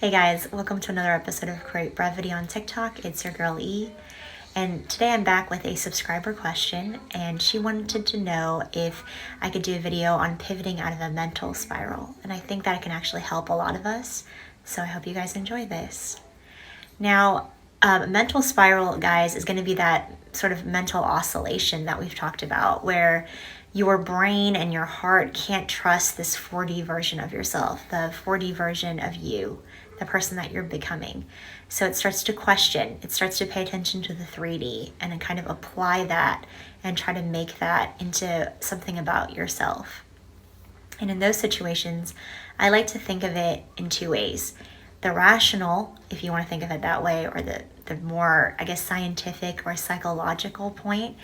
Hey guys, welcome to another episode of Create Brevity on TikTok. It's your girl E. And today I'm back with a subscriber question, and she wanted to know if I could do a video on pivoting out of a mental spiral. And I think that it can actually help a lot of us. So I hope you guys enjoy this. Now, mental spiral, guys, is going to be that sort of mental oscillation that we've talked about, where your brain and your heart can't trust this 4D version of yourself, the 4D version of you, the person that you're becoming. So it starts to question, it starts to pay attention to the 3D and then kind of apply that and try to make that into something about yourself. And in those situations, I like to think of it in two ways. The rational, if you want to think of it that way, or the more, I guess, scientific or psychological point,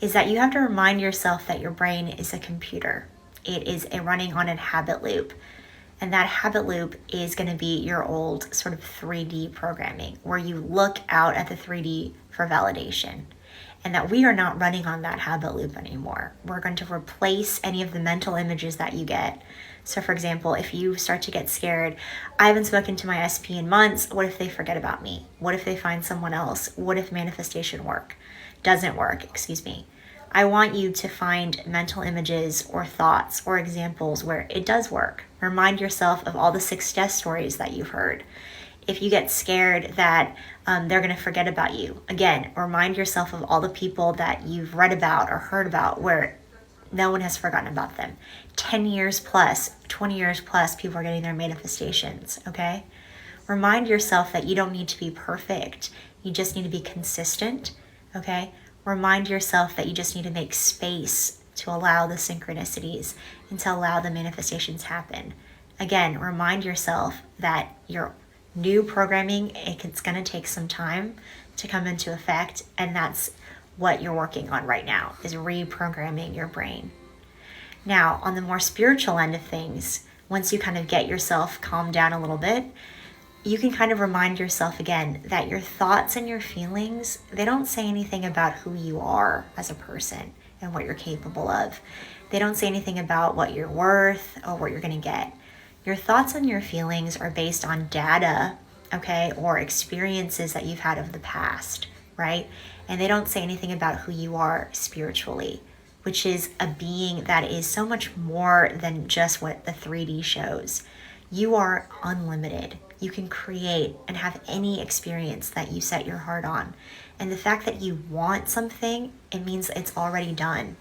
is that you have to remind yourself that your brain is a computer. It is running on a habit loop. And that habit loop is going to be your old sort of 3D programming, where you look out at the 3D for validation. And that we are not running on that habit loop anymore. We're going to replace any of the mental images that you get. So for example, if you start to get scared, I haven't spoken to my SP in months, what if they forget about me? What if they find someone else? What if manifestation doesn't work, excuse me. I want you to find mental images or thoughts or examples where it does work. Remind yourself of all the success stories that you've heard. If you get scared that they're going to forget about you, again, remind yourself of all the people that you've read about or heard about where no one has forgotten about them. 10 years plus, 20 years plus, people are getting their manifestations, okay? Remind yourself that you don't need to be perfect. You just need to be consistent, okay? Remind yourself that you just need to make space to allow the synchronicities and to allow the manifestations happen. Again, remind yourself that your new programming, it's going to take some time to come into effect, and that's what you're working on right now, is reprogramming your brain. Now, on the more spiritual end of things, once you kind of get yourself calmed down a little bit, you can kind of remind yourself again that your thoughts and your feelings, they don't say anything about who you are as a person and what you're capable of. They don't say anything about what you're worth or what you're going to get. Your thoughts and your feelings are based on data, okay, or experiences that you've had of the past, right? And they don't say anything about who you are spiritually, which is a being that is so much more than just what the 3D shows. You are unlimited. You can create and have any experience that you set your heart on. And the fact that you want something, it means it's already done.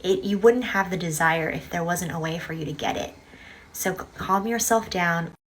You wouldn't have the desire if there wasn't a way for you to get it. So calm yourself down,